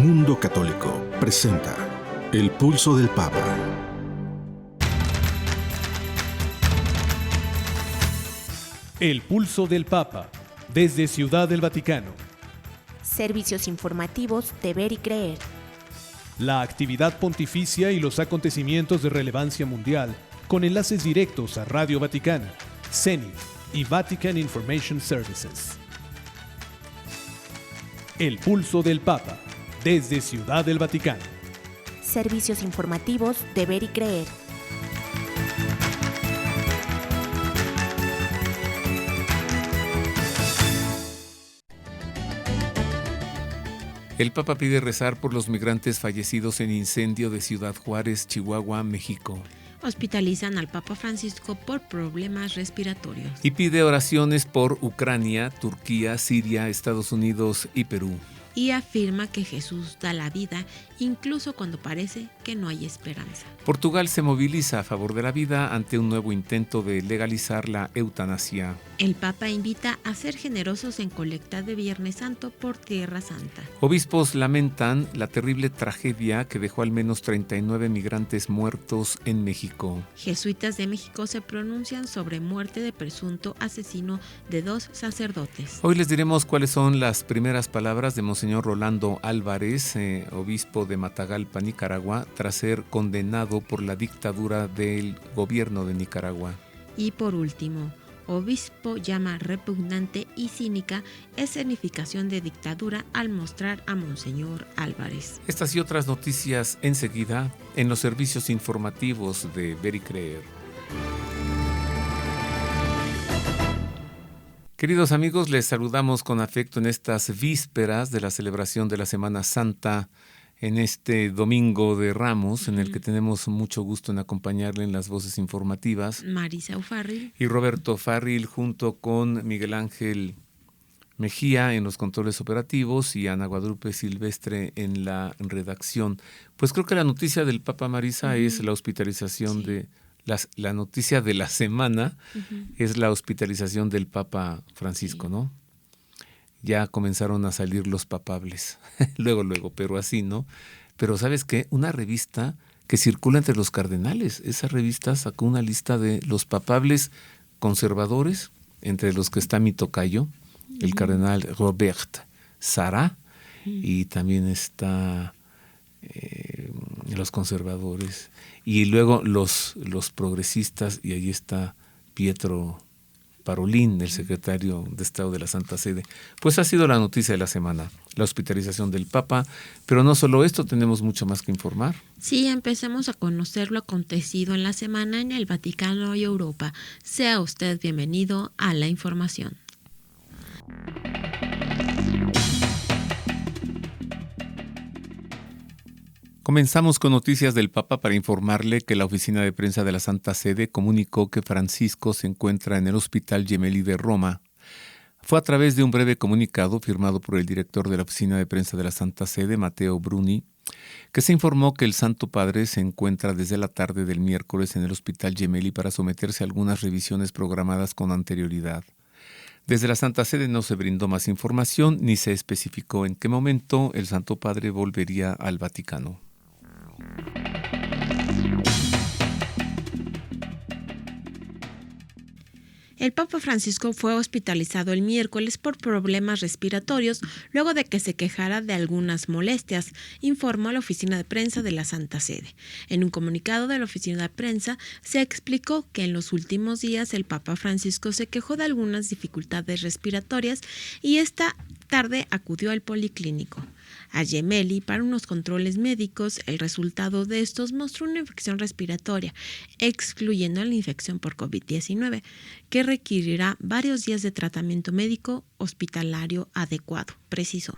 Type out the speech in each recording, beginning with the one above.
Mundo Católico presenta El Pulso del Papa. El Pulso del Papa, desde Ciudad del Vaticano. Servicios informativos de Ver y Creer. La actividad pontificia y los acontecimientos de relevancia mundial, con enlaces directos a Radio Vaticana, CENI y Vatican Information Services. El Pulso del Papa, desde Ciudad del Vaticano. Servicios informativos de Ver y Creer. El Papa pide rezar por los migrantes fallecidos en incendio de Ciudad Juárez, Chihuahua, México. Hospitalizan al Papa Francisco por problemas respiratorios. Y pide oraciones por Ucrania, Turquía, Siria, Estados Unidos y Perú. Y afirma que Jesús da la vida incluso cuando parece que no hay esperanza. Portugal se moviliza a favor de la vida ante un nuevo intento de legalizar la eutanasia. El Papa invita a ser generosos en colecta de Viernes Santo por Tierra Santa. Obispos lamentan la terrible tragedia que dejó al menos 39 migrantes muertos en México. Jesuitas de México se pronuncian sobre muerte de presunto asesino de 2 sacerdotes. Hoy les diremos cuáles son las primeras palabras de Monseñor Rolando Álvarez, obispo de Matagalpa, Nicaragua, tras ser condenado por la dictadura del gobierno de Nicaragua. Y por último, obispo llama repugnante y cínica escenificación de dictadura al mostrar a Monseñor Álvarez. Estas y otras noticias enseguida en los servicios informativos de Ver y Creer. Queridos amigos, les saludamos con afecto en estas vísperas de la celebración de la Semana Santa, en este Domingo de Ramos, en el que tenemos mucho gusto en acompañarle en las voces informativas. Marisa Ufarril y Roberto Farril, junto con Miguel Ángel Mejía en los controles operativos y Ana Guadalupe Silvestre en la redacción. Pues creo que la noticia del Papa, Marisa, es la hospitalización de... La noticia de la semana es la hospitalización del Papa Francisco, ¿no? Ya comenzaron a salir los papables, luego, pero así, ¿no? Pero ¿sabes qué? Una revista que circula entre los cardenales, esa revista sacó una lista de los papables conservadores, entre los que está mi tocayo, el cardenal Robert Sarah, y también está los conservadores, y luego los progresistas, y ahí está Pietro Parolin, el secretario de Estado de la Santa Sede. Pues ha sido la noticia de la semana, la hospitalización del Papa, pero no solo esto, tenemos mucho más que informar. Sí, empecemos a conocer lo acontecido en la semana en el Vaticano y Europa. Sea usted bienvenido a la información. Comenzamos con noticias del Papa para informarle que la oficina de prensa de la Santa Sede comunicó que Francisco se encuentra en el Hospital Gemelli de Roma. Fue a través de un breve comunicado firmado por el director de la oficina de prensa de la Santa Sede, Matteo Bruni, que se informó que el Santo Padre se encuentra desde la tarde del miércoles en el Hospital Gemelli para someterse a algunas revisiones programadas con anterioridad. Desde la Santa Sede no se brindó más información ni se especificó en qué momento el Santo Padre volvería al Vaticano. El Papa Francisco fue hospitalizado el miércoles por problemas respiratorios luego de que se quejara de algunas molestias, informó la oficina de prensa de la Santa Sede. En un comunicado de la oficina de prensa se explicó que en los últimos días el Papa Francisco se quejó de algunas dificultades respiratorias y esta tarde acudió al policlínico a Gemelli para unos controles médicos. El resultado de estos mostró una infección respiratoria, excluyendo la infección por COVID-19, que requerirá varios días de tratamiento médico hospitalario adecuado, precisó.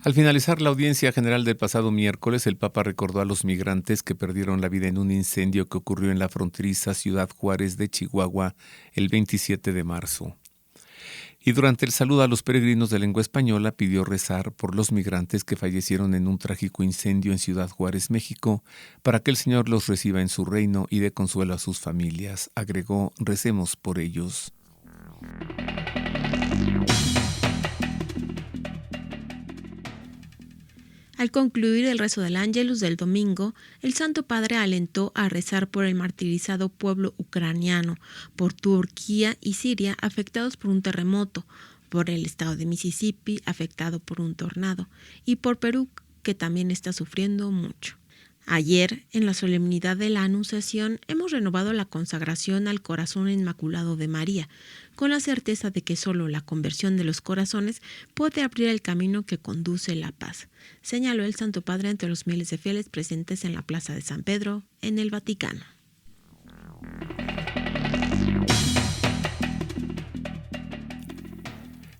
Al finalizar la audiencia general del pasado miércoles, el Papa recordó a los migrantes que perdieron la vida en un incendio que ocurrió en la fronteriza Ciudad Juárez de Chihuahua el 27 de marzo. Y durante el saludo a los peregrinos de lengua española pidió rezar por los migrantes que fallecieron en un trágico incendio en Ciudad Juárez, México, para que el Señor los reciba en su reino y dé consuelo a sus familias. Agregó: recemos por ellos. Al concluir el rezo del Ángelus del domingo, el Santo Padre alentó a rezar por el martirizado pueblo ucraniano, por Turquía y Siria afectados por un terremoto, por el estado de Mississippi afectado por un tornado y por Perú, que también está sufriendo mucho. Ayer, en la solemnidad de la Anunciación, hemos renovado la consagración al Corazón Inmaculado de María, con la certeza de que solo la conversión de los corazones puede abrir el camino que conduce a la paz, señaló el Santo Padre ante los miles de fieles presentes en la Plaza de San Pedro, en el Vaticano.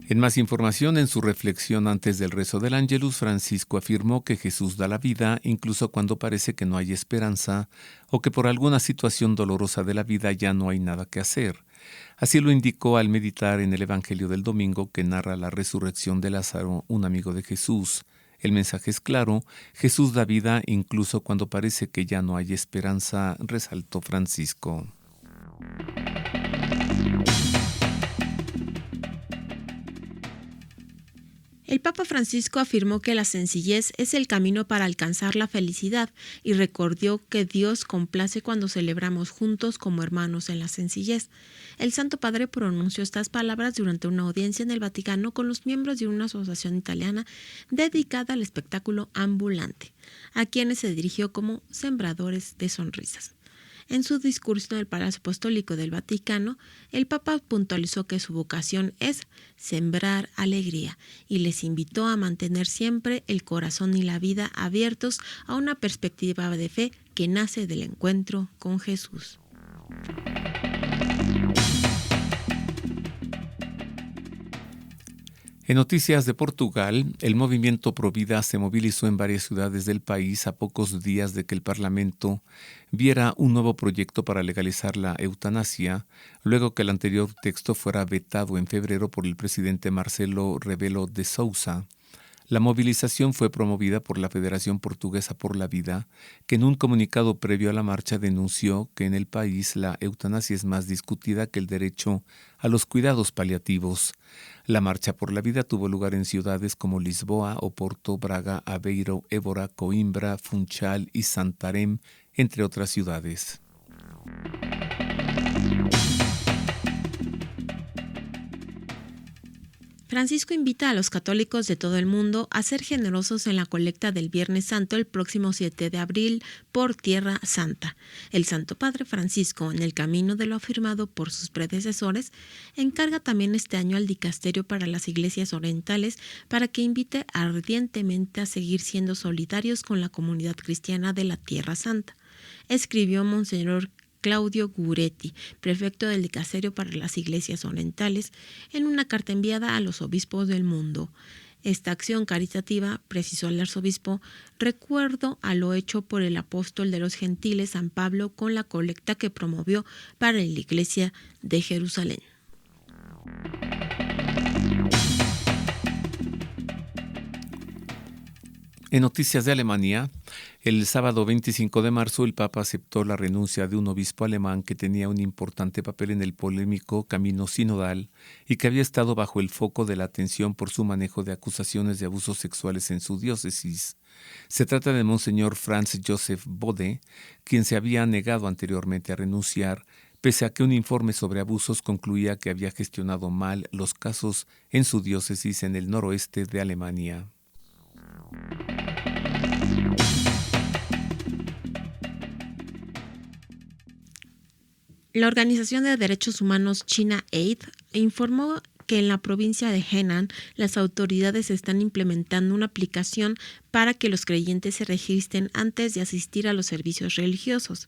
En más información, en su reflexión antes del rezo del Ángelus, Francisco afirmó que Jesús da la vida incluso cuando parece que no hay esperanza o que por alguna situación dolorosa de la vida ya no hay nada que hacer. Así lo indicó al meditar en el Evangelio del domingo que narra la resurrección de Lázaro, un amigo de Jesús. El mensaje es claro: Jesús da vida incluso cuando parece que ya no hay esperanza, resaltó Francisco. El Papa Francisco afirmó que la sencillez es el camino para alcanzar la felicidad y recordó que Dios complace cuando celebramos juntos como hermanos en la sencillez. El Santo Padre pronunció estas palabras durante una audiencia en el Vaticano con los miembros de una asociación italiana dedicada al espectáculo ambulante, a quienes se dirigió como sembradores de sonrisas. En su discurso en el Palacio Apostólico del Vaticano, el Papa puntualizó que su vocación es sembrar alegría y les invitó a mantener siempre el corazón y la vida abiertos a una perspectiva de fe que nace del encuentro con Jesús. En noticias de Portugal, el movimiento Provida se movilizó en varias ciudades del país a pocos días de que el Parlamento viera un nuevo proyecto para legalizar la eutanasia, luego que el anterior texto fuera vetado en febrero por el presidente Marcelo Rebelo de Sousa. La movilización fue promovida por la Federación Portuguesa por la Vida, que en un comunicado previo a la marcha denunció que en el país la eutanasia es más discutida que el derecho a los cuidados paliativos. La marcha por la vida tuvo lugar en ciudades como Lisboa, Oporto, Braga, Aveiro, Évora, Coimbra, Funchal y Santarém, entre otras ciudades. Francisco invita a los católicos de todo el mundo a ser generosos en la colecta del Viernes Santo el próximo 7 de abril por Tierra Santa. El Santo Padre Francisco, en el camino de lo afirmado por sus predecesores, encarga también este año al Dicasterio para las Iglesias Orientales para que invite ardientemente a seguir siendo solidarios con la comunidad cristiana de la Tierra Santa. Escribió Monseñor Claudio Guretti, prefecto del Dicasterio para las Iglesias Orientales, en una carta enviada a los obispos del mundo. Esta acción caritativa, precisó el arzobispo, recuerdo a lo hecho por el apóstol de los gentiles San Pablo con la colecta que promovió para la Iglesia de Jerusalén. En noticias de Alemania, el sábado 25 de marzo el Papa aceptó la renuncia de un obispo alemán que tenía un importante papel en el polémico camino sinodal y que había estado bajo el foco de la atención por su manejo de acusaciones de abusos sexuales en su diócesis. Se trata de Monseñor Franz Josef Bode, quien se había negado anteriormente a renunciar, pese a que un informe sobre abusos concluía que había gestionado mal los casos en su diócesis en el noroeste de Alemania. La Organización de Derechos Humanos China Aid informó que en la provincia de Henan las autoridades están implementando una aplicación para que los creyentes se registren antes de asistir a los servicios religiosos.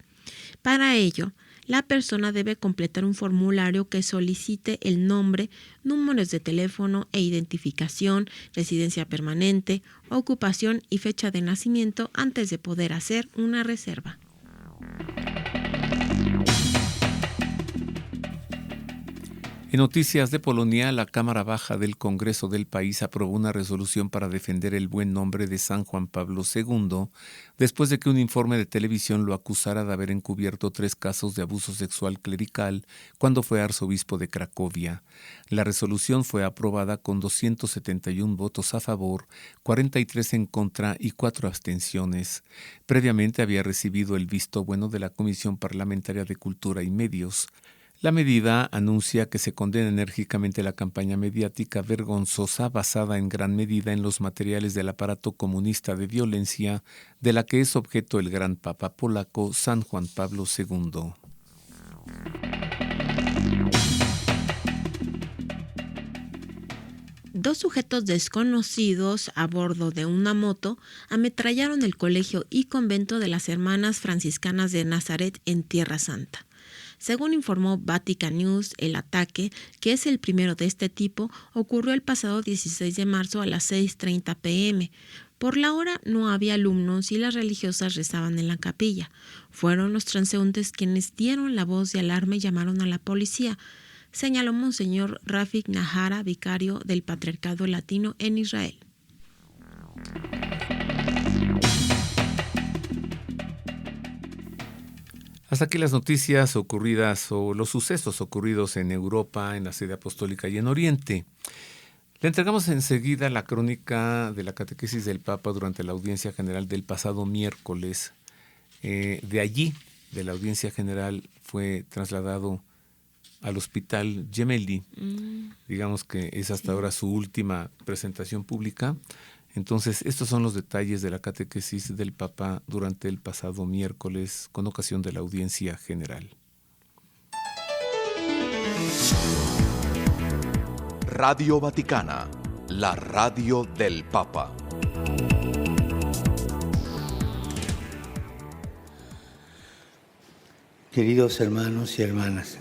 Para ello, la persona debe completar un formulario que solicite el nombre, números de teléfono e identificación, residencia permanente, ocupación y fecha de nacimiento antes de poder hacer una reserva. En noticias de Polonia, la Cámara Baja del Congreso del país aprobó una resolución para defender el buen nombre de San Juan Pablo II, después de que un informe de televisión lo acusara de haber encubierto 3 casos de abuso sexual clerical cuando fue arzobispo de Cracovia. La resolución fue aprobada con 271 votos a favor, 43 en contra y 4 abstenciones. Previamente había recibido el visto bueno de la Comisión Parlamentaria de Cultura y Medios. La medida anuncia que se condena enérgicamente la campaña mediática vergonzosa basada en gran medida en los materiales del aparato comunista de violencia de la que es objeto el gran papa polaco San Juan Pablo II. Dos sujetos desconocidos a bordo de una moto ametrallaron el colegio y convento de las Hermanas Franciscanas de Nazaret en Tierra Santa. Según informó Vatican News, el ataque, que es el primero de este tipo, ocurrió el pasado 16 de marzo a las 6:30 p.m. Por la hora no había alumnos y las religiosas rezaban en la capilla. Fueron los transeúntes quienes dieron la voz de alarma y llamaron a la policía, señaló Monseñor Rafik Nahara, vicario del Patriarcado Latino en Israel. Hasta aquí las noticias ocurridas o los sucesos ocurridos en Europa, en la sede apostólica y en Oriente. Le entregamos enseguida la crónica de la catequesis del Papa durante la audiencia general del pasado miércoles. De allí, de la audiencia general, fue trasladado al hospital Gemelli. Digamos que es hasta ahora su última presentación pública. Entonces, estos son los detalles de la catequesis del Papa durante el pasado miércoles con ocasión de la audiencia general. Radio Vaticana, la radio del Papa. Queridos hermanos y hermanas,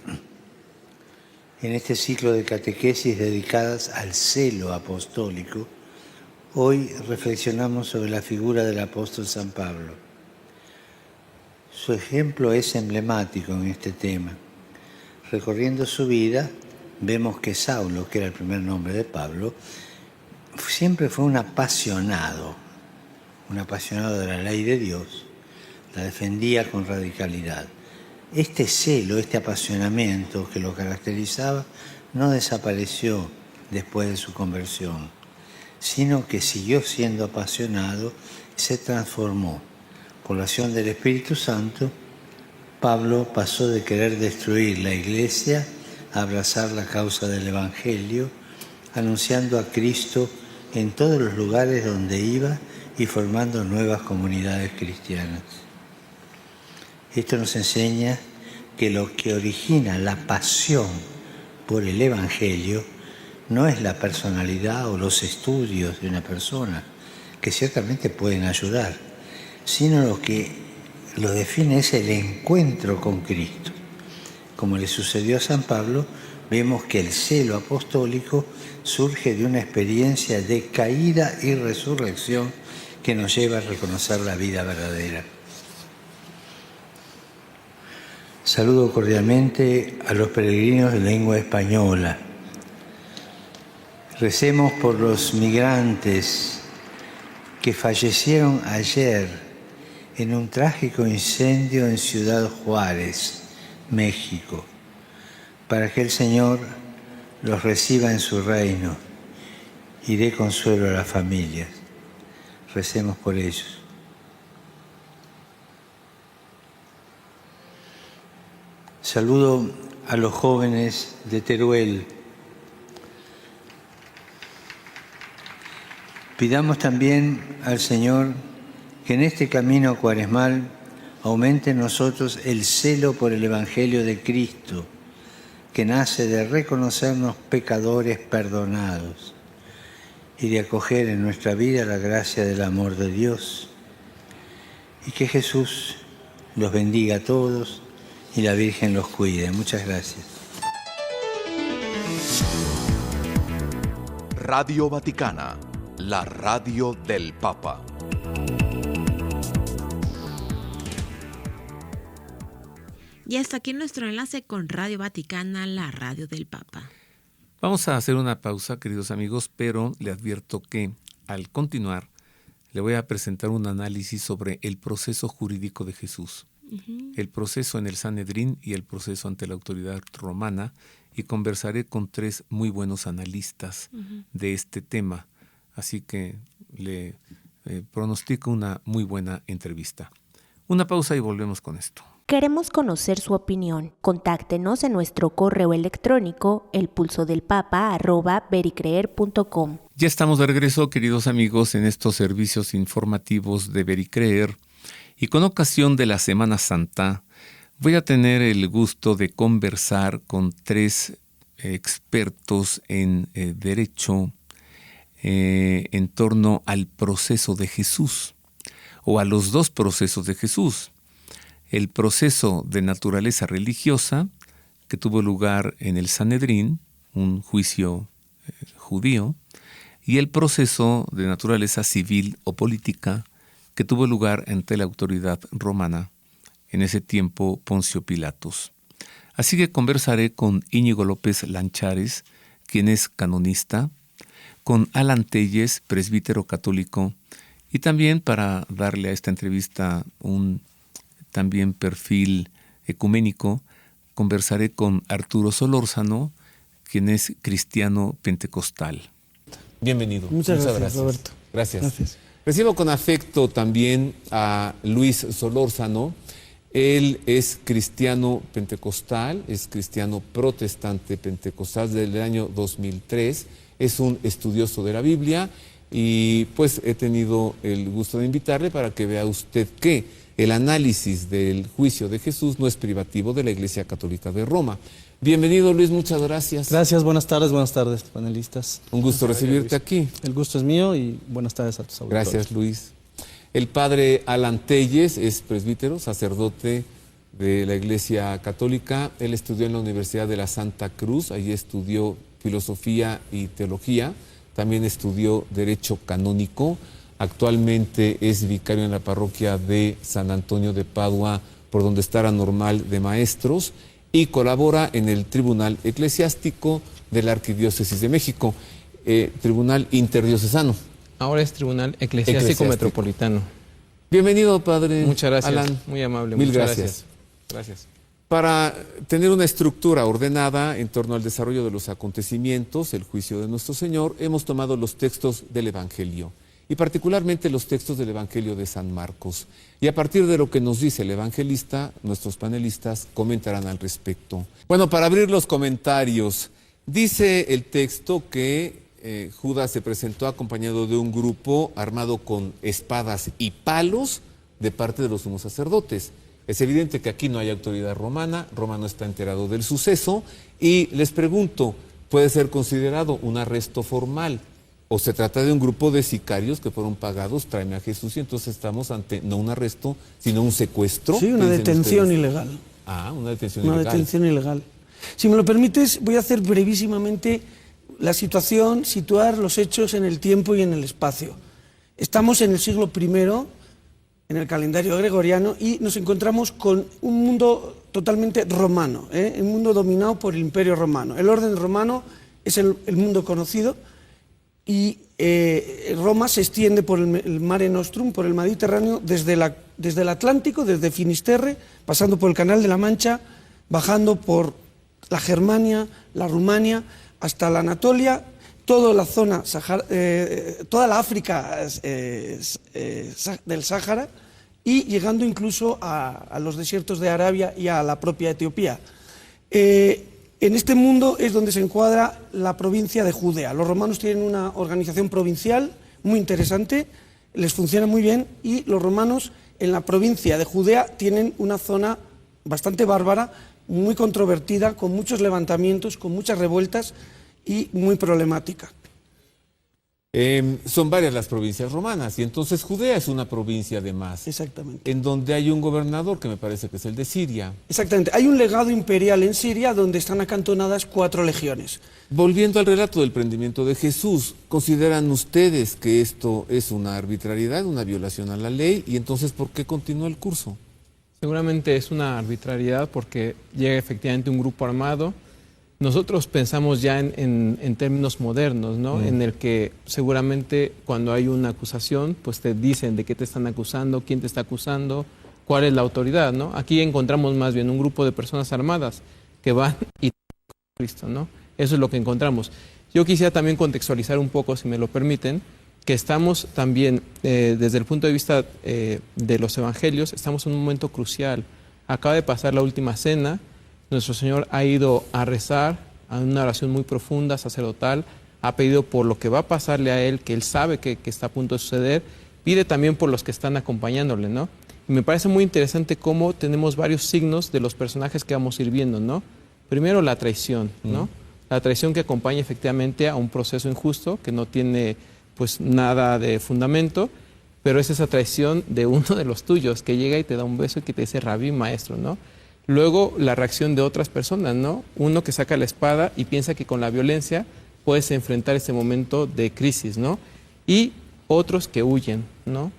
en este ciclo de catequesis dedicadas al celo apostólico, hoy reflexionamos sobre la figura del apóstol San Pablo. Su ejemplo es emblemático en este tema. Recorriendo su vida, vemos que Saulo, que era el primer nombre de Pablo, siempre fue un apasionado de la ley de Dios, la defendía con radicalidad. Este celo, este apasionamiento que lo caracterizaba, no desapareció después de su conversión, sino que siguió siendo apasionado y se transformó. Por la acción del Espíritu Santo, Pablo pasó de querer destruir la Iglesia a abrazar la causa del Evangelio, anunciando a Cristo en todos los lugares donde iba y formando nuevas comunidades cristianas. Esto nos enseña que lo que origina la pasión por el Evangelio no es la personalidad o los estudios de una persona, que ciertamente pueden ayudar, sino lo que lo define es el encuentro con Cristo. Como le sucedió a San Pablo, vemos que el celo apostólico surge de una experiencia de caída y resurrección que nos lleva a reconocer la vida verdadera. Saludo cordialmente a los peregrinos de lengua española. Recemos por los migrantes que fallecieron ayer en un trágico incendio en Ciudad Juárez, México, para que el Señor los reciba en su reino y dé consuelo a las familias. Recemos por ellos. Saludo a los jóvenes de Teruel. Pidamos también al Señor que en este camino cuaresmal aumente en nosotros el celo por el Evangelio de Cristo, que nace de reconocernos pecadores perdonados y de acoger en nuestra vida la gracia del amor de Dios. Y que Jesús los bendiga a todos y la Virgen los cuide. Muchas gracias. Radio Vaticana, la radio del Papa. Y hasta aquí nuestro enlace con Radio Vaticana, la radio del Papa. Vamos a hacer una pausa, queridos amigos, pero le advierto que al continuar le voy a presentar un análisis sobre el proceso jurídico de Jesús, el proceso en el Sanedrín y el proceso ante la autoridad romana, y conversaré con 3 muy buenos analistas de este tema. Así que le pronostico una muy buena entrevista. Una pausa y volvemos con esto. Queremos conocer su opinión. Contáctenos en nuestro correo electrónico elpulsodelpapa@vericreer.com. Ya estamos de regreso, queridos amigos, en estos servicios informativos de Ver y Creer. Y con ocasión de la Semana Santa, voy a tener el gusto de conversar con 3 expertos en derecho en torno al proceso de Jesús, o a los 2 procesos de Jesús. El proceso de naturaleza religiosa, que tuvo lugar en el Sanedrín, un juicio judío, y el proceso de naturaleza civil o política, que tuvo lugar ante la autoridad romana, en ese tiempo Poncio Pilatos. Así que conversaré con Íñigo López Lanchares, quien es canonista, con Alan Telles, presbítero católico, y también, para darle a esta entrevista un también perfil ecuménico, conversaré con Arturo Solórzano, quien es cristiano pentecostal. Bienvenido. Muchas gracias, Roberto. Gracias. Recibo con afecto también a Luis Solórzano. Él es cristiano pentecostal, es cristiano protestante pentecostal desde el año 2003. Es un estudioso de la Biblia y pues he tenido el gusto de invitarle para que vea usted que el análisis del juicio de Jesús no es privativo de la Iglesia Católica de Roma. Bienvenido, Luis, muchas gracias. Gracias, buenas tardes, panelistas. Un gusto recibirte aquí. El gusto es mío y buenas tardes a tus auditores. Gracias, Luis. El padre Alan Telles es presbítero, sacerdote de la Iglesia Católica. Él estudió en la Universidad de la Santa Cruz, allí estudió filosofía y teología, también estudió derecho canónico. Actualmente es vicario en la parroquia de San Antonio de Padua, por donde está la Normal de Maestros, y colabora en el Tribunal Eclesiástico de la Arquidiócesis de México, Tribunal Interdiocesano. Ahora es Tribunal Eclesiástico Metropolitano. Bienvenido, padre. Muchas gracias, Alan. muy amable. Mil muchas gracias. Gracias. Para tener una estructura ordenada en torno al desarrollo de los acontecimientos, el juicio de nuestro Señor, hemos tomado los textos del Evangelio, y particularmente los textos del Evangelio de San Marcos. Y a partir de lo que nos dice el evangelista, nuestros panelistas comentarán al respecto. Bueno, para abrir los comentarios, dice el texto que Judas se presentó acompañado de un grupo armado con espadas y palos de parte de los sumos sacerdotes. Es evidente que aquí no hay autoridad romana, Roma no está enterado del suceso, y les pregunto, ¿puede ser considerado un arresto formal? ¿O se trata de un grupo de sicarios que fueron pagados, tráeme a Jesús, y entonces estamos ante no un arresto, sino un secuestro? Sí, una detención ilegal. Ah, una detención ilegal. Una detención ilegal. Si me lo permites, voy a hacer brevísimamente la situación, situar los hechos en el tiempo y en el espacio. Estamos en el siglo I, en el calendario gregoriano, y nos encontramos con un mundo totalmente romano, un mundo dominado por el Imperio Romano. El orden romano es el mundo conocido, y Roma se extiende por el Mare Nostrum, por el Mediterráneo, desde el Atlántico, desde Finisterre, pasando por el Canal de la Mancha, bajando por la Germania, la Rumania, hasta la Anatolia, toda la zona, toda la África del Sáhara, y llegando incluso a los desiertos de Arabia y a la propia Etiopía. En este mundo es donde se encuadra la provincia de Judea. Los romanos tienen una organización provincial muy interesante, les funciona muy bien, y los romanos en la provincia de Judea tienen una zona bastante bárbara, muy controvertida, con muchos levantamientos, con muchas revueltas y muy problemática. Son varias las provincias romanas, y entonces Judea es una provincia además. Exactamente. En donde hay un gobernador que me parece que es el de Siria. Exactamente. Hay un legado imperial en Siria donde están acantonadas 4 legiones. Volviendo al relato del prendimiento de Jesús, ¿consideran ustedes que esto es una arbitrariedad, una violación a la ley? Y entonces, ¿por qué continúa el curso? Seguramente es una arbitrariedad porque llega efectivamente un grupo armado Nosotros pensamos ya en términos modernos, ¿no? En el que seguramente cuando hay una acusación, pues te dicen de qué te están acusando, quién te está acusando, cuál es la autoridad, ¿no? Aquí encontramos más bien un grupo de personas armadas que van y Cristo, ¿no? Eso es lo que encontramos. Yo quisiera también contextualizar un poco, si me lo permiten, que estamos también, desde el punto de vista de los evangelios, estamos en un momento crucial. Acaba de pasar la última cena, nuestro Señor ha ido a rezar, a una oración muy profunda, sacerdotal, ha pedido por lo que va a pasarle a Él, que Él sabe que está a punto de suceder, pide también por los que están acompañándole, ¿no? Y me parece muy interesante cómo tenemos varios signos de los personajes que vamos a ir viendo, ¿no? Primero la traición, ¿no? La traición que acompaña efectivamente a un proceso injusto, que no tiene pues nada de fundamento, pero es esa traición de uno de los tuyos, que llega y te da un beso y que te dice Rabí, maestro, ¿no? Luego la reacción de otras personas, ¿no? Uno que saca la espada y piensa que con la violencia puedes enfrentar ese momento de crisis, ¿no? Y otros que huyen, ¿no?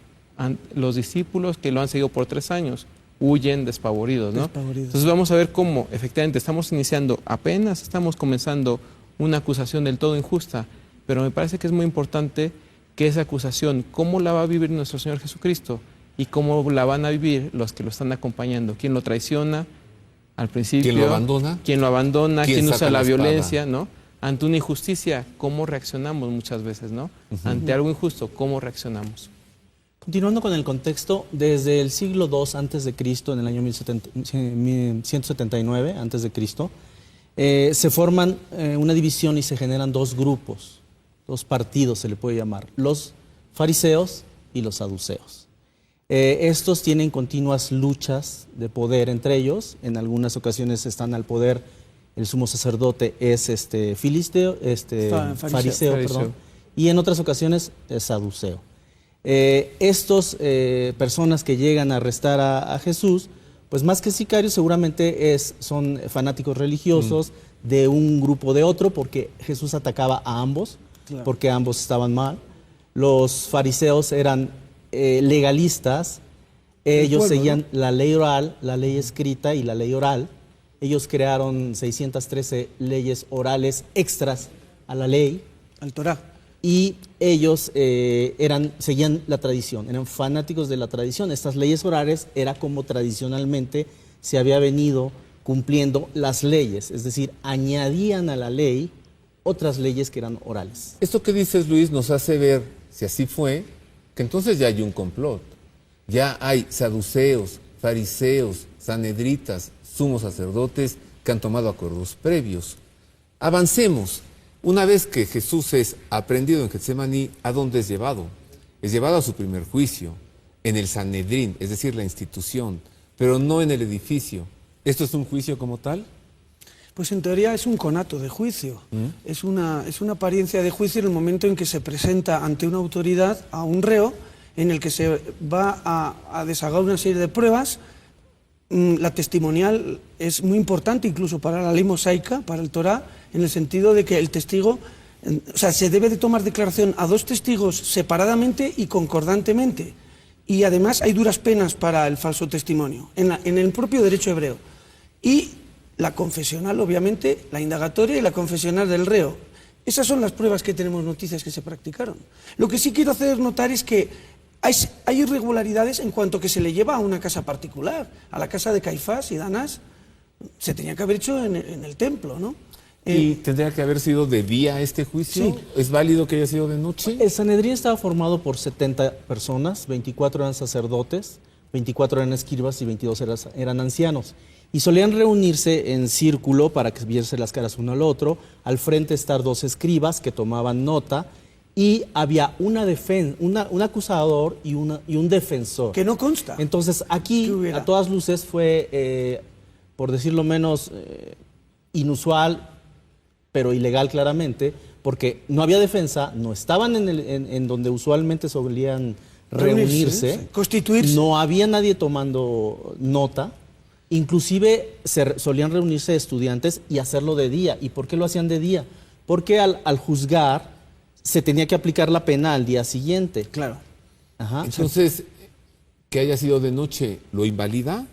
Los discípulos que lo han seguido por 3 años huyen despavoridos, ¿no? Entonces vamos a ver cómo efectivamente estamos iniciando, apenas estamos comenzando una acusación del todo injusta, pero me parece que es muy importante que esa acusación, cómo la va a vivir nuestro Señor Jesucristo y cómo la van a vivir los que lo están acompañando. ¿Quién lo traiciona al principio? ¿Quién lo abandona? ¿Quién lo abandona? ¿Quién usa la violencia? espada? ¿No? Ante una injusticia, ¿cómo reaccionamos muchas veces, no? Ante algo injusto, ¿cómo reaccionamos? Continuando con el contexto, desde el siglo II antes de Cristo, en el año 1179 antes de Cristo, se forman una división y se generan 2 grupos, 2 partidos se le puede llamar, los fariseos y los saduceos. Estos tienen continuas luchas de poder entre ellos. En algunas ocasiones están al poder, el sumo sacerdote es fariseo, perdón, y en otras ocasiones es saduceo. Estos personas que llegan a arrestar a Jesús, pues más que sicarios seguramente son fanáticos religiosos de un grupo o de otro, porque Jesús atacaba a ambos, porque ambos estaban mal. Los fariseos eran legalistas, ellos seguían la ley oral, la ley escrita y la ley oral. Ellos crearon 613 leyes orales extras a la ley, al Torá. Y ellos seguían la tradición, eran fanáticos de la tradición. Estas leyes orales era como tradicionalmente se había venido cumpliendo las leyes, es decir, añadían a la ley otras leyes que eran orales. Esto que dices, Luis, nos hace ver, si así fue, que entonces ya hay un complot. Ya hay saduceos, fariseos, sanhedritas, sumos sacerdotes que han tomado acuerdos previos. Avancemos. Una vez que Jesús es aprehendido en Getsemaní, ¿a dónde es llevado? Es llevado a su primer juicio, en el Sanedrín, es decir, la institución, pero no en el edificio. ¿Esto es un juicio como tal? Pues en teoría es un conato de juicio. Es una apariencia de juicio en el momento en que se presenta ante una autoridad a un reo, en el que se va a deshagar una serie de pruebas. La testimonial es muy importante incluso para la ley mosaica, para el Torá, en el sentido de que el testigo, o sea, se debe de tomar declaración a 2 testigos separadamente y concordantemente. Y además hay duras penas para el falso testimonio, en el propio derecho hebreo. Y la confesional, obviamente, la indagatoria y la confesional del reo. Esas son las pruebas que tenemos noticias que se practicaron. Lo que sí quiero hacer notar es que hay irregularidades en cuanto que se le lleva a una casa particular, a la casa de Caifás y de Anás. Se tenía que haber hecho en el templo, ¿no? ¿Y tendría que haber sido de día este juicio? Sí. ¿Es válido que haya sido de noche? El Sanedrín estaba formado por 70 personas, 24 eran sacerdotes, 24 eran escribas y 22 eran ancianos. Y solían reunirse en círculo para que viesen las caras uno al otro. Al frente estar 2 escribas que tomaban nota, y había un acusador y un defensor. Que no consta. Entonces aquí, a todas luces, fue, por decirlo menos, inusual, pero ilegal claramente, porque no había defensa, no estaban en donde usualmente solían reunirse, constituirse. No había nadie tomando nota. Inclusive solían reunirse estudiantes y hacerlo de día. ¿Y por qué lo hacían de día? Porque al juzgar se tenía que aplicar la pena al día siguiente. Claro. Ajá. Entonces, que haya sido de noche, ¿lo invalida?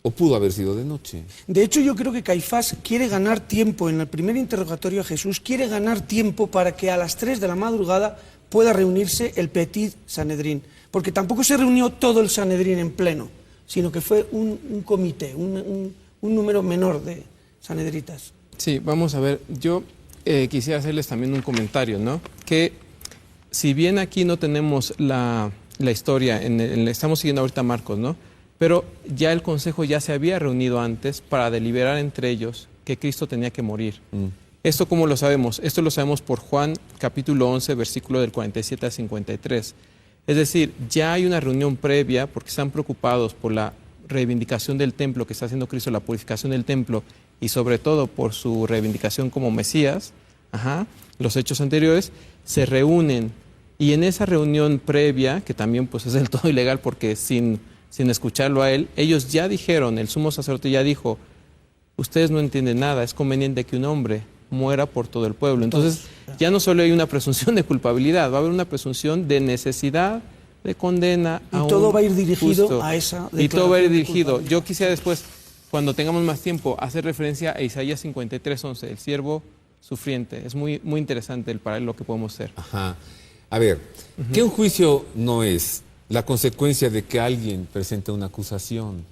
¿O pudo haber sido de noche? De hecho, yo creo que Caifás quiere ganar tiempo en el primer interrogatorio a Jesús, quiere ganar tiempo para que a las 3 de la madrugada pueda reunirse el Petit Sanedrín, porque tampoco se reunió todo el Sanedrín en pleno, sino que fue un comité, un número menor de sanedritas. Sí, vamos a ver, yo quisiera hacerles también un comentario, ¿no? Que si bien aquí no tenemos la historia, estamos siguiendo ahorita Marcos, ¿no? Pero ya el Consejo ya se había reunido antes para deliberar entre ellos que Cristo tenía que morir. ¿Esto cómo lo sabemos? Esto lo sabemos por Juan capítulo 11, versículo del 47 al 53. Es decir, ya hay una reunión previa porque están preocupados por la reivindicación del templo que está haciendo Cristo, la purificación del templo y sobre todo por su reivindicación como Mesías. Los hechos anteriores se reúnen y en esa reunión previa, que también pues es del todo ilegal porque sin escucharlo a él, ellos ya dijeron, el sumo sacerdote ya dijo, ustedes no entienden nada, es conveniente que un hombre muera por todo el pueblo. Entonces, ya no solo hay una presunción de culpabilidad, va a haber una presunción de necesidad, de condena. Y todo va a ir dirigido a esa declaración. Y todo va a ir dirigido. Yo quisiera después, cuando tengamos más tiempo, hacer referencia a Isaías 53:11, el siervo sufriente. Es muy, muy interesante el paralelo que podemos hacer. A ver, ¿qué un juicio no es? La consecuencia de que alguien presente una acusación.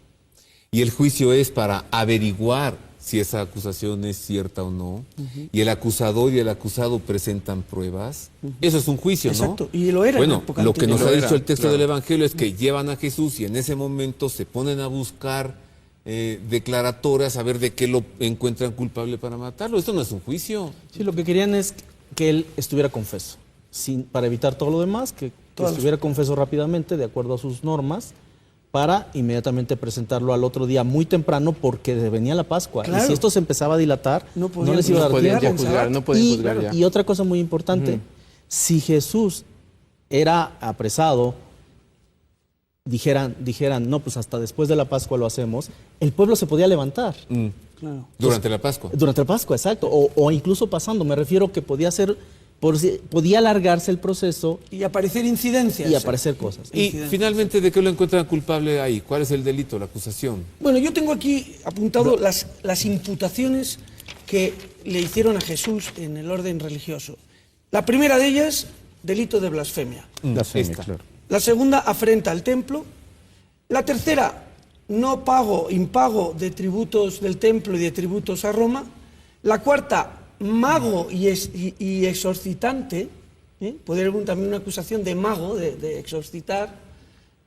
Y el juicio es para averiguar si esa acusación es cierta o no, y el acusador y el acusado presentan pruebas. Eso es un juicio, ¿no? Exacto, y lo era. Bueno, lo que nos ha dicho el texto del Evangelio es que llevan a Jesús y en ese momento se ponen a buscar declaratorias, a ver de qué lo encuentran culpable para matarlo. Esto no es un juicio. Sí, lo que querían es que él estuviera confeso, para evitar todo lo demás, que estuviera confeso rápidamente, de acuerdo a sus normas, para inmediatamente presentarlo al otro día muy temprano porque venía la Pascua. Claro. Y si esto se empezaba a dilatar, no les iba a dar tiempo. No podían juzgar ya. Y otra cosa muy importante, si Jesús era apresado, dijeran, no, pues hasta después de la Pascua lo hacemos, el pueblo se podía levantar. Claro. Durante la Pascua. Durante la Pascua, exacto. O incluso pasando, me refiero que podía ser... podía alargarse el proceso y aparecer incidencias y aparecer cosas. Y finalmente, ¿de qué lo encuentran culpable ahí? ¿Cuál es el delito, la acusación? Bueno, yo tengo aquí apuntado las imputaciones que le hicieron a Jesús en el orden religioso. La primera de ellas, delito de blasfemia. Blasfemia, claro. La segunda, afrenta al templo. La tercera, impago de tributos del templo y de tributos a Roma. La cuarta, mago y exorcitante, podría haber también una acusación de mago, de exorcitar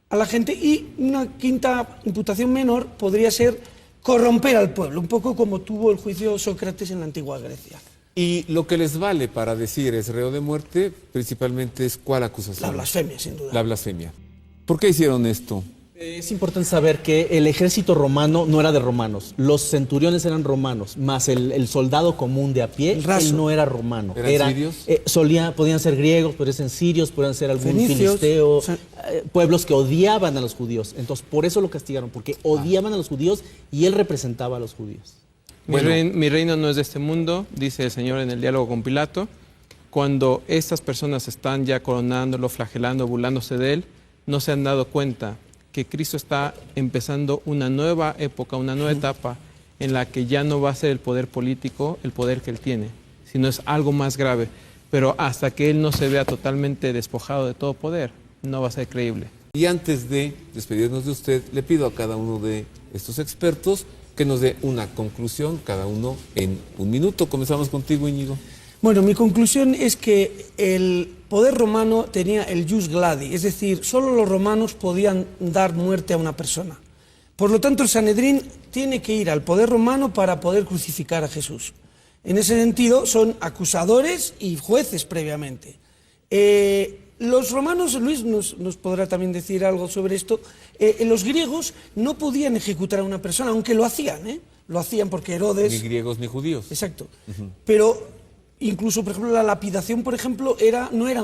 a la gente, y una quinta imputación menor podría ser corromper al pueblo, un poco como tuvo el juicio Sócrates en la antigua Grecia. Y lo que les vale para decir es reo de muerte, principalmente es ¿cuál acusación? La blasfemia, sin duda. La blasfemia. ¿Por qué hicieron esto? Es importante saber que el ejército romano no era de romanos, los centuriones eran romanos, más el soldado común de a pie, él no era romano. ¿Eran sirios? Podían ser griegos, podían ser sirios, podían ser algún filisteo, pueblos que odiaban a los judíos. Entonces, por eso lo castigaron, porque odiaban a los judíos y él representaba a los judíos. Mi reino no es de este mundo, dice el Señor en el diálogo con Pilato. Cuando estas personas están ya coronándolo, flagelando, burlándose de él, no se han dado cuenta que Cristo está empezando una nueva época, una nueva etapa en la que ya no va a ser el poder político el poder que él tiene, sino es algo más grave. Pero hasta que él no se vea totalmente despojado de todo poder, no va a ser creíble. Y antes de despedirnos de usted, le pido a cada uno de estos expertos que nos dé una conclusión, cada uno en un minuto. Comenzamos contigo, Íñigo. Bueno, mi conclusión es que el poder romano tenía el jus gladi, es decir, solo los romanos podían dar muerte a una persona. Por lo tanto, el Sanedrín tiene que ir al poder romano para poder crucificar a Jesús. En ese sentido, son acusadores y jueces previamente. Los romanos, Luis nos podrá también decir algo sobre esto, los griegos no podían ejecutar a una persona, aunque lo hacían, lo hacían porque Herodes... Ni griegos ni judíos. Exacto. Pero... incluso, por ejemplo, la lapidación, por ejemplo, no era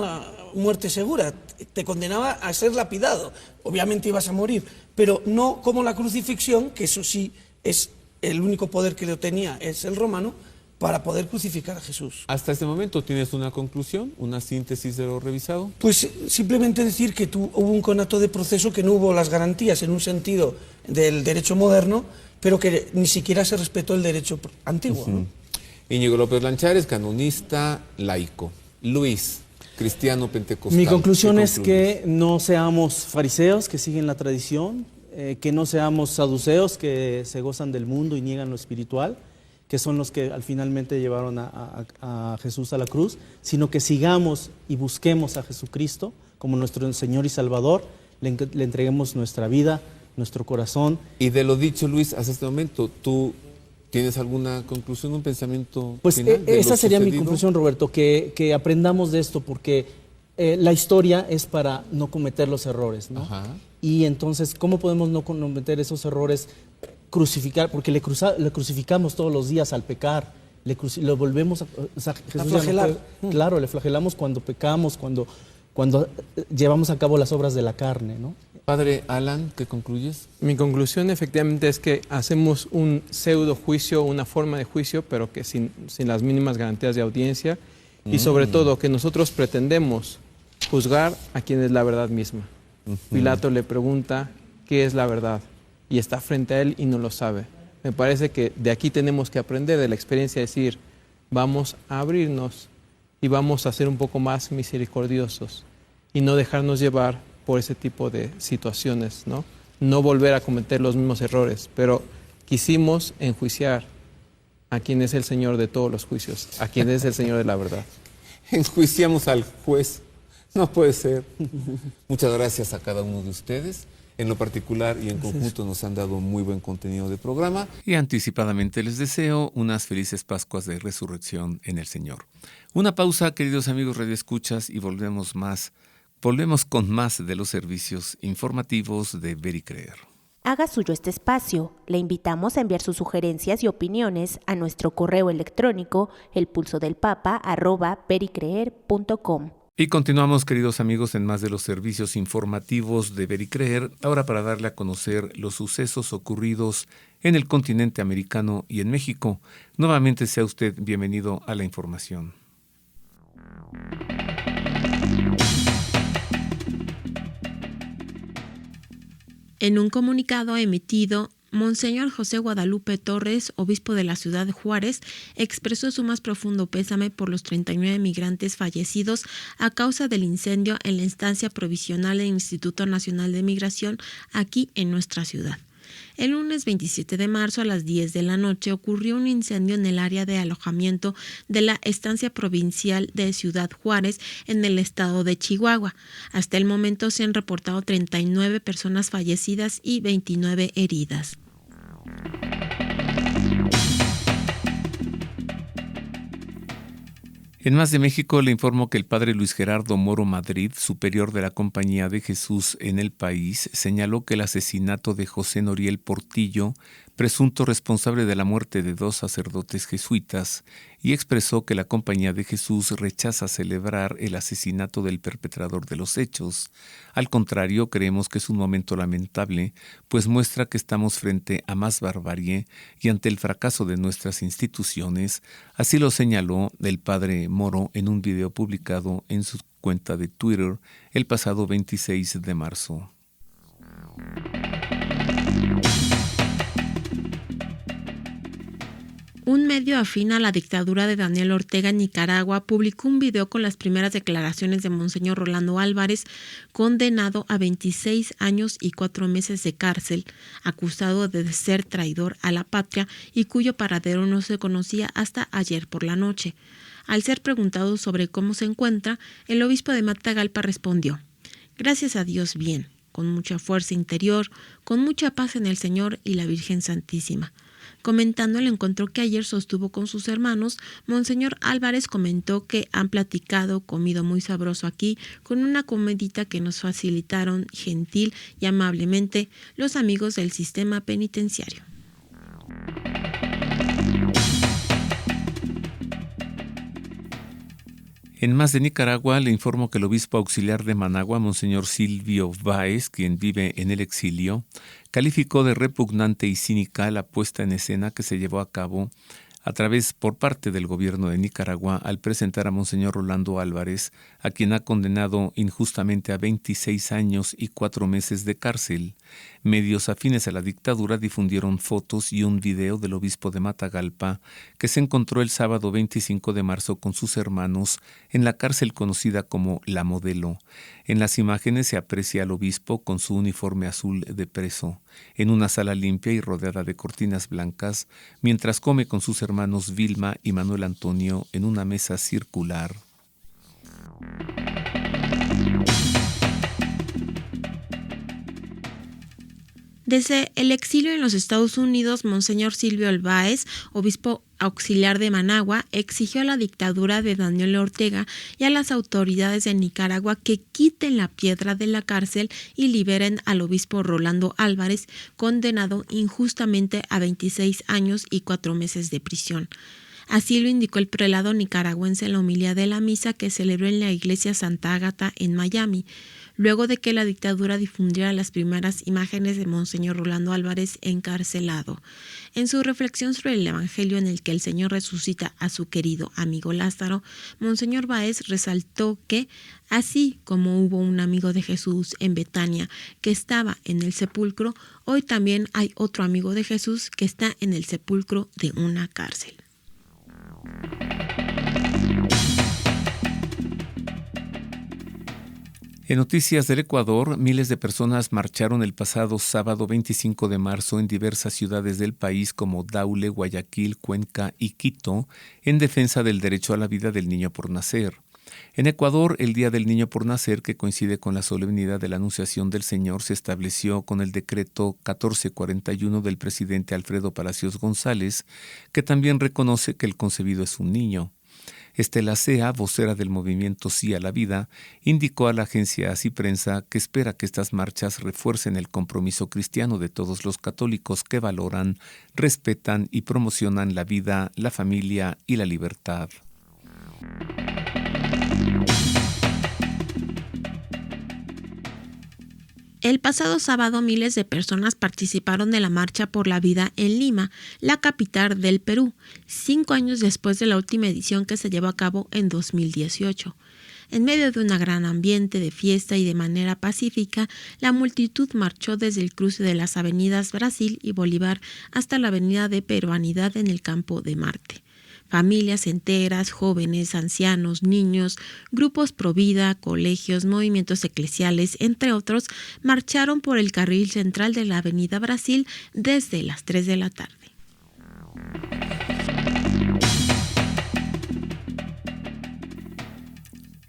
muerte segura, te condenaba a ser lapidado, obviamente ibas a morir, pero no como la crucifixión, que eso sí es el único poder que lo tenía, es el romano, para poder crucificar a Jesús. ¿Hasta este momento tienes una conclusión, una síntesis de lo revisado? Pues simplemente decir que hubo un conato de proceso que no hubo las garantías, en un sentido del derecho moderno, pero que ni siquiera se respetó el derecho antiguo, ¿no? Íñigo López Lanchares, canonista laico. Luis, cristiano pentecostal. Mi conclusión es que no seamos fariseos que siguen la tradición, que no seamos saduceos que se gozan del mundo y niegan lo espiritual, que son los que al finalmente llevaron a Jesús a la cruz, sino que sigamos y busquemos a Jesucristo como nuestro Señor y Salvador, le entreguemos nuestra vida, nuestro corazón. Y de lo dicho, Luis, hasta este momento, ¿tú tienes alguna conclusión, un pensamiento pues final de esa lo sería mi sucedido? conclusión, Roberto, que aprendamos de esto, porque la historia es para no cometer los errores, ¿no? Ajá. Y entonces, ¿cómo podemos no cometer esos errores? Crucificar, porque le crucificamos todos los días al pecar, lo volvemos a Jesús flagelar. Claro, le flagelamos cuando pecamos, cuando llevamos a cabo las obras de la carne, ¿no? Padre Alan, ¿qué concluyes? Mi conclusión efectivamente es que hacemos un pseudo juicio, una forma de juicio, pero que sin las mínimas garantías de audiencia y sobre todo que nosotros pretendemos juzgar a quien es la verdad misma. Pilato le pregunta qué es la verdad y está frente a él y no lo sabe. Me parece que de aquí tenemos que aprender de la experiencia, decir, vamos a abrirnos y vamos a ser un poco más misericordiosos y no dejarnos llevar por ese tipo de situaciones, ¿no? No volver a cometer los mismos errores, pero quisimos enjuiciar a quien es el Señor de todos los juicios, a quien es el Señor de la verdad. Enjuiciamos al juez. No puede ser. Muchas gracias a cada uno de ustedes. En lo particular y en conjunto nos han dado muy buen contenido de programa. Y anticipadamente les deseo unas felices Pascuas de Resurrección en el Señor. Una pausa, queridos amigos radioescuchas, y volvemos con más de los servicios informativos de Ver y Creer. Haga suyo este espacio. Le invitamos a enviar sus sugerencias y opiniones a nuestro correo electrónico elpulsodelpapa@vericreer.com. Y continuamos, queridos amigos, en más de los servicios informativos de Ver y Creer, ahora para darle a conocer los sucesos ocurridos en el continente americano y en México. Nuevamente sea usted bienvenido a la información. En un comunicado emitido, Monseñor José Guadalupe Torres, obispo de la ciudad de Juárez, expresó su más profundo pésame por los 39 migrantes fallecidos a causa del incendio en la estancia provisional del Instituto Nacional de Migración aquí en nuestra ciudad. El lunes 27 de marzo a las 10 de la noche ocurrió un incendio en el área de alojamiento de la estancia provincial de Ciudad Juárez en el estado de Chihuahua. Hasta el momento se han reportado 39 personas fallecidas y 29 heridas. En Más de México le informo que el padre Luis Gerardo Moro Madrid, superior de la Compañía de Jesús en el país, señaló que el asesinato de José Noriel Portillo, presunto responsable de la muerte de 2 sacerdotes jesuitas, y expresó que la Compañía de Jesús rechaza celebrar el asesinato del perpetrador de los hechos. Al contrario, creemos que es un momento lamentable, pues muestra que estamos frente a más barbarie y ante el fracaso de nuestras instituciones. Así lo señaló el padre Moro en un video publicado en su cuenta de Twitter el pasado 26 de marzo. Un medio afín a la dictadura de Daniel Ortega en Nicaragua publicó un video con las primeras declaraciones de Monseñor Rolando Álvarez, condenado a 26 años y 4 meses de cárcel, acusado de ser traidor a la patria y cuyo paradero no se conocía hasta ayer por la noche. Al ser preguntado sobre cómo se encuentra, el obispo de Matagalpa respondió: «Gracias a Dios bien, con mucha fuerza interior, con mucha paz en el Señor y la Virgen Santísima». Comentando el encuentro que ayer sostuvo con sus hermanos, Monseñor Álvarez comentó que han platicado, comido muy sabroso aquí, con una comidita que nos facilitaron gentil y amablemente los amigos del sistema penitenciario. En Más de Nicaragua le informo que el obispo auxiliar de Managua, Monseñor Silvio Báez, quien vive en el exilio, calificó de repugnante y cínica la puesta en escena que se llevó a cabo por parte del gobierno de Nicaragua al presentar a Monseñor Rolando Álvarez, a quien ha condenado injustamente a 26 años y 4 meses de cárcel. Medios afines a la dictadura difundieron fotos y un video del obispo de Matagalpa, que se encontró el sábado 25 de marzo con sus hermanos en la cárcel conocida como La Modelo. En las imágenes se aprecia al obispo con su uniforme azul de preso, en una sala limpia y rodeada de cortinas blancas, mientras come con sus hermanos Vilma y Manuel Antonio en una mesa circular. Desde el exilio en los Estados Unidos, Monseñor Silvio Álvarez, obispo auxiliar de Managua, exigió a la dictadura de Daniel Ortega y a las autoridades de Nicaragua que quiten la piedra de la cárcel y liberen al obispo Rolando Álvarez, condenado injustamente a 26 años y 4 meses de prisión. Así lo indicó el prelado nicaragüense en la homilía de la misa que celebró en la iglesia Santa Ágata en Miami, luego de que la dictadura difundiera las primeras imágenes de Monseñor Rolando Álvarez encarcelado. En su reflexión sobre el evangelio en el que el Señor resucita a su querido amigo Lázaro, Monseñor Báez resaltó que, así como hubo un amigo de Jesús en Betania que estaba en el sepulcro, hoy también hay otro amigo de Jesús que está en el sepulcro de una cárcel. En noticias del Ecuador, miles de personas marcharon el pasado sábado 25 de marzo en diversas ciudades del país como Daule, Guayaquil, Cuenca y Quito, en defensa del derecho a la vida del niño por nacer. En Ecuador, el Día del Niño por Nacer, que coincide con la solemnidad de la Anunciación del Señor, se estableció con el decreto 1441 del presidente Alfredo Palacios González, que también reconoce que el concebido es un niño. Estela Sea, vocera del movimiento Sí a la Vida, indicó a la agencia Así Prensa que espera que estas marchas refuercen el compromiso cristiano de todos los católicos que valoran, respetan y promocionan la vida, la familia y la libertad. El pasado sábado, miles de personas participaron de la Marcha por la Vida en Lima, la capital del Perú, 5 años después de la última edición que se llevó a cabo en 2018. En medio de un gran ambiente de fiesta y de manera pacífica, la multitud marchó desde el cruce de las avenidas Brasil y Bolívar hasta la avenida de Peruanidad en el Campo de Marte. Familias enteras, jóvenes, ancianos, niños, grupos pro vida, colegios, movimientos eclesiales, entre otros, marcharon por el carril central de la Avenida Brasil desde las 3 de la tarde.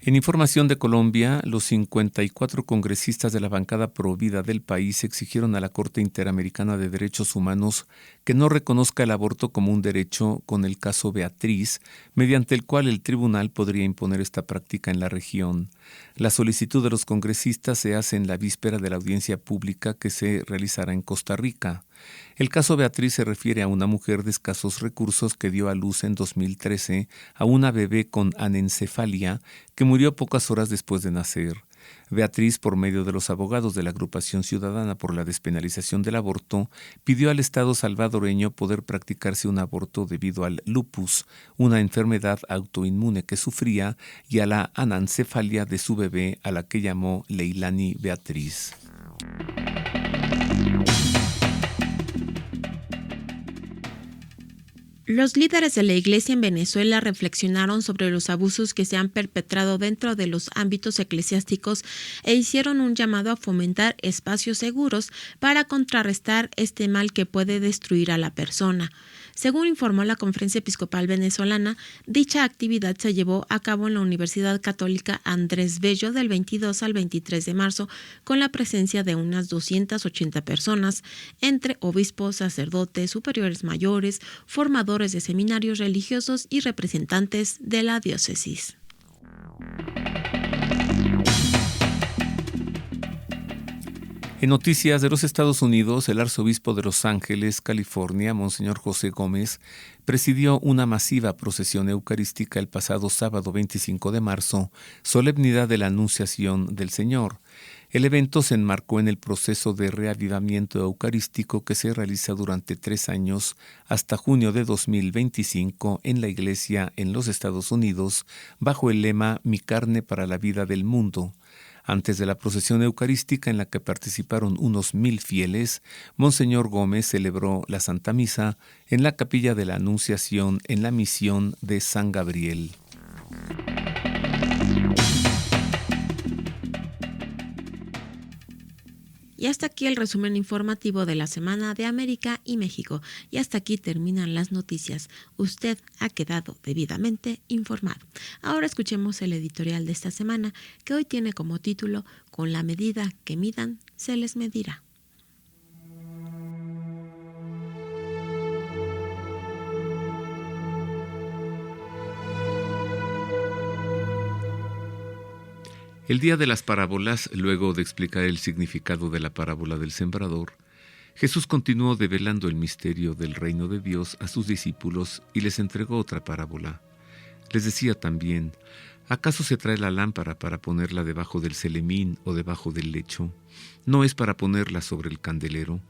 En información de Colombia, los 54 congresistas de la bancada pro vida del país exigieron a la Corte Interamericana de Derechos Humanos que no reconozca el aborto como un derecho con el caso Beatriz, mediante el cual el tribunal podría imponer esta práctica en la región. La solicitud de los congresistas se hace en la víspera de la audiencia pública que se realizará en Costa Rica. El caso Beatriz se refiere a una mujer de escasos recursos que dio a luz en 2013 a una bebé con anencefalia que murió pocas horas después de nacer. Beatriz, por medio de los abogados de la Agrupación Ciudadana por la Despenalización del Aborto, pidió al Estado salvadoreño poder practicarse un aborto debido al lupus, una enfermedad autoinmune que sufría, y a la anencefalia de su bebé, a la que llamó Leilani Beatriz. Los líderes de la Iglesia en Venezuela reflexionaron sobre los abusos que se han perpetrado dentro de los ámbitos eclesiásticos e hicieron un llamado a fomentar espacios seguros para contrarrestar este mal que puede destruir a la persona. Según informó la Conferencia Episcopal Venezolana, dicha actividad se llevó a cabo en la Universidad Católica Andrés Bello del 22 al 23 de marzo con la presencia de unas 280 personas, entre obispos, sacerdotes, superiores mayores, formadores de seminarios religiosos y representantes de la diócesis. En noticias de los Estados Unidos, el arzobispo de Los Ángeles, California, Monseñor José Gómez, presidió una masiva procesión eucarística el pasado sábado 25 de marzo, solemnidad de la Anunciación del Señor. El evento se enmarcó en el proceso de reavivamiento eucarístico que se realiza durante 3 años hasta junio de 2025 en la Iglesia en los Estados Unidos, bajo el lema Mi carne para la vida del mundo. Antes de la procesión eucarística en la que participaron unos 1,000 fieles, Monseñor Gómez celebró la Santa Misa en la Capilla de la Anunciación en la Misión de San Gabriel. Y hasta aquí el resumen informativo de la semana de América y México. Y hasta aquí terminan las noticias. Usted ha quedado debidamente informado. Ahora escuchemos el editorial de esta semana, que hoy tiene como título Con la medida que midan, se les medirá. El día de las parábolas, luego de explicar el significado de la parábola del sembrador, Jesús continuó develando el misterio del reino de Dios a sus discípulos y les entregó otra parábola. Les decía también, ¿acaso se trae la lámpara para ponerla debajo del celemín o debajo del lecho? ¿No es para ponerla sobre el candelero?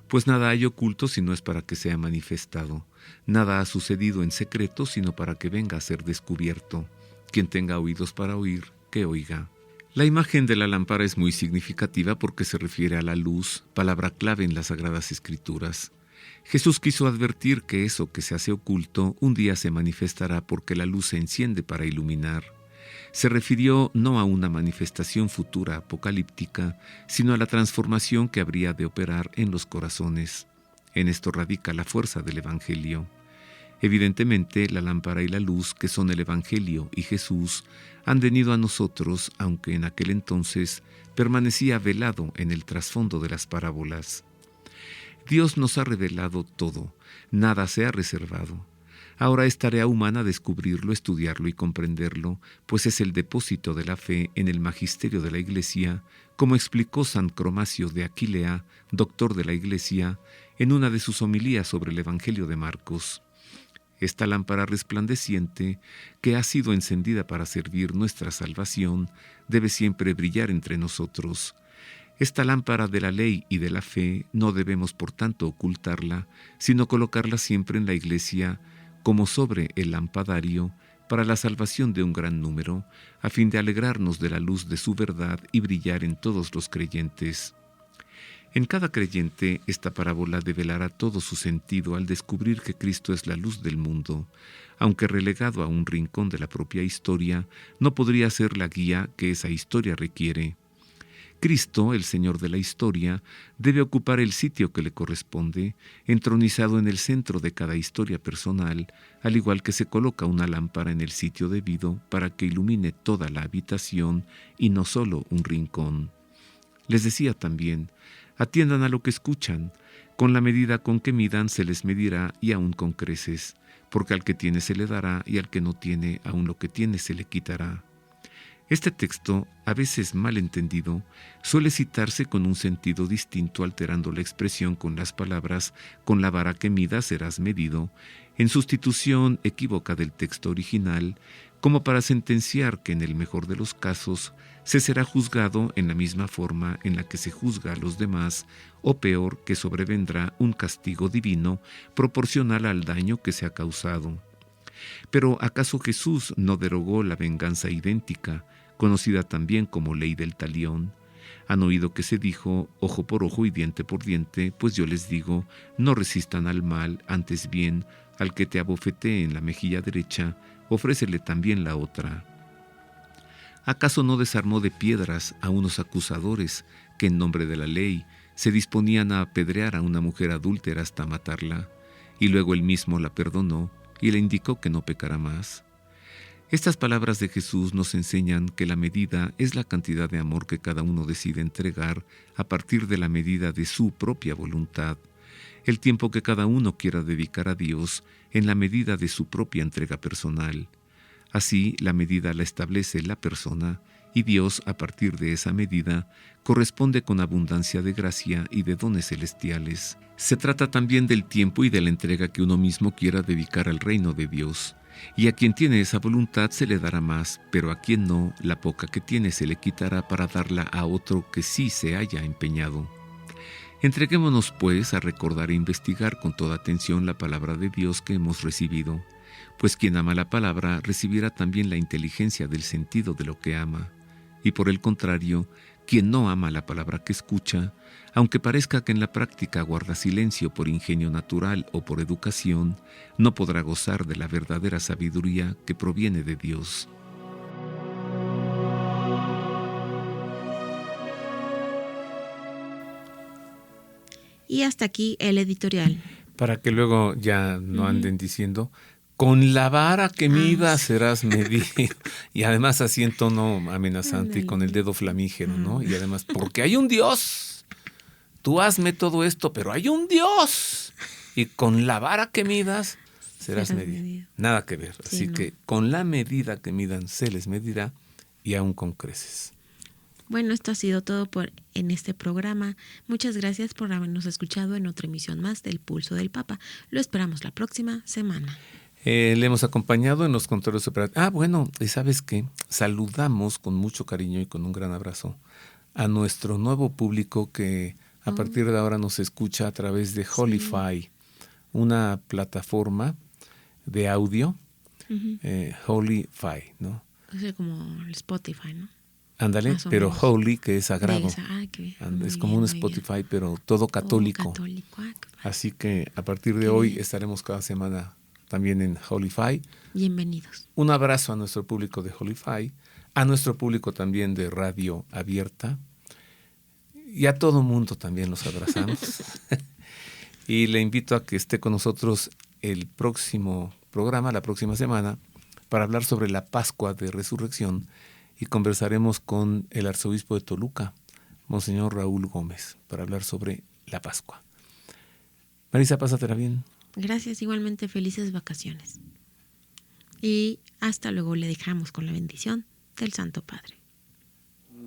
Pues nada hay oculto si no es para que sea manifestado. Nada ha sucedido en secreto sino para que venga a ser descubierto. Quien tenga oídos para oír, que oiga. La imagen de la lámpara es muy significativa porque se refiere a la luz, palabra clave en las Sagradas Escrituras. Jesús quiso advertir que eso que se hace oculto un día se manifestará porque la luz se enciende para iluminar. Se refirió no a una manifestación futura apocalíptica, sino a la transformación que habría de operar en los corazones. En esto radica la fuerza del Evangelio. Evidentemente, la lámpara y la luz, que son el Evangelio y Jesús, han venido a nosotros, aunque en aquel entonces permanecía velado en el trasfondo de las parábolas. Dios nos ha revelado todo, nada se ha reservado. Ahora es tarea humana descubrirlo, estudiarlo y comprenderlo, pues es el depósito de la fe en el magisterio de la Iglesia, como explicó San Cromacio de Aquilea, doctor de la Iglesia, en una de sus homilías sobre el Evangelio de Marcos. Esta lámpara resplandeciente, que ha sido encendida para servir nuestra salvación, debe siempre brillar entre nosotros. Esta lámpara de la ley y de la fe no debemos por tanto ocultarla, sino colocarla siempre en la Iglesia como sobre el lampadario para la salvación de un gran número, a fin de alegrarnos de la luz de su verdad y brillar en todos los creyentes. En cada creyente, esta parábola develará todo su sentido al descubrir que Cristo es la luz del mundo. Aunque relegado a un rincón de la propia historia, no podría ser la guía que esa historia requiere. Cristo, el Señor de la historia, debe ocupar el sitio que le corresponde, entronizado en el centro de cada historia personal, al igual que se coloca una lámpara en el sitio debido para que ilumine toda la habitación y no solo un rincón. Les decía también, atiendan a lo que escuchan, con la medida con que midan se les medirá y aún con creces, porque al que tiene se le dará y al que no tiene, aún lo que tiene se le quitará. Este texto, a veces mal entendido, suele citarse con un sentido distinto alterando la expresión con las palabras «con la vara que midas serás medido», en sustitución equívoca del texto original, como para sentenciar que en el mejor de los casos se será juzgado en la misma forma en la que se juzga a los demás, o peor, que sobrevendrá un castigo divino proporcional al daño que se ha causado. Pero ¿acaso Jesús no derogó la venganza idéntica, conocida también como ley del talión? Han oído que se dijo, ojo por ojo y diente por diente, pues yo les digo, no resistan al mal, antes bien, al que te abofetee en la mejilla derecha, ofrécele también la otra. ¿Acaso no desarmó de piedras a unos acusadores que en nombre de la ley se disponían a apedrear a una mujer adúltera hasta matarla, y luego él mismo la perdonó y le indicó que no pecara más? Estas palabras de Jesús nos enseñan que la medida es la cantidad de amor que cada uno decide entregar a partir de la medida de su propia voluntad, el tiempo que cada uno quiera dedicar a Dios en la medida de su propia entrega personal. Así, la medida la establece la persona y Dios, a partir de esa medida, corresponde con abundancia de gracia y de dones celestiales. Se trata también del tiempo y de la entrega que uno mismo quiera dedicar al reino de Dios. Y a quien tiene esa voluntad se le dará más, pero a quien no, la poca que tiene se le quitará para darla a otro que sí se haya empeñado. Entreguémonos, pues, a recordar e investigar con toda atención la palabra de Dios que hemos recibido, pues quien ama la palabra recibirá también la inteligencia del sentido de lo que ama. Y por el contrario, quien no ama la palabra que escucha, aunque parezca que en la práctica guarda silencio por ingenio natural o por educación, no podrá gozar de la verdadera sabiduría que proviene de Dios. Y hasta aquí el editorial. Para que luego ya no anden diciendo, con la vara que midas serás medido. Y además así en tono amenazante y con el dedo flamígero, ¿no? Y además, porque hay un Dios. Tú hazme todo esto, pero hay un Dios. Y con la vara que midas serás medido. Nada que ver. Sí, Así no. que con la medida que midan se les medirá y aún con creces. Bueno, esto ha sido todo en este programa. Muchas gracias por habernos escuchado en otra emisión más del Pulso del Papa. Lo esperamos la próxima semana. Le hemos acompañado en los controles operativos. Bueno, ¿y sabes qué? Saludamos con mucho cariño y con un gran abrazo a nuestro nuevo público que a partir de ahora nos escucha a través de Holify, una plataforma de audio, Holify, ¿no? O sea, como el Spotify, ¿no? Ándale, Más o pero menos. Holy, que es sagrado. Es como un muy Spotify, pero todo católico. Todo católico. Qué padre. Así que a partir de hoy estaremos cada semana también en Holify. Bienvenidos. Un abrazo a nuestro público de Holify, a nuestro público también de Radio Abierta y a todo mundo también los abrazamos. Y le invito a que esté con nosotros el próximo programa, la próxima semana, para hablar sobre la Pascua de Resurrección y conversaremos con el arzobispo de Toluca, Monseñor Raúl Gómez, para hablar sobre la Pascua. Marisa, pásatela bien. Gracias, igualmente felices vacaciones. Y hasta luego, le dejamos con la bendición del Santo Padre.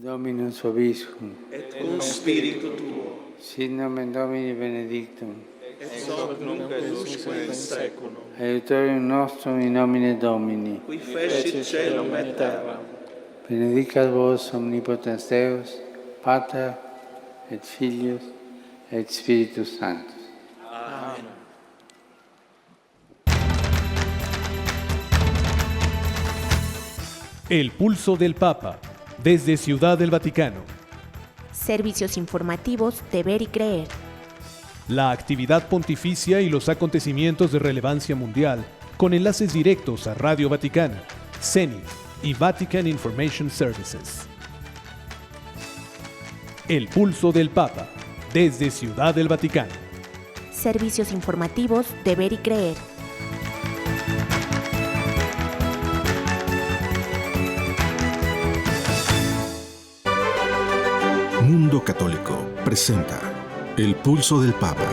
Dominus vobiscum. Et cum spiritu tuo. Sit nomen Domini benedictum. Et hoc nunc et usque in seculum. Aiutorium nostrum in nomine Domini. Qui fecit caelum et terram. Benedicat vos omnipotens Deus, Pater et Filius et Spiritus Sanctus. Amen. El Pulso del Papa, desde Ciudad del Vaticano. Servicios informativos de Ver y Creer. La actividad pontificia y los acontecimientos de relevancia mundial, con enlaces directos a Radio Vaticana, Zenith y Vatican Information Services. El Pulso del Papa, desde Ciudad del Vaticano. Servicios informativos de Ver y Creer. Mundo Católico presenta El Pulso del Papa.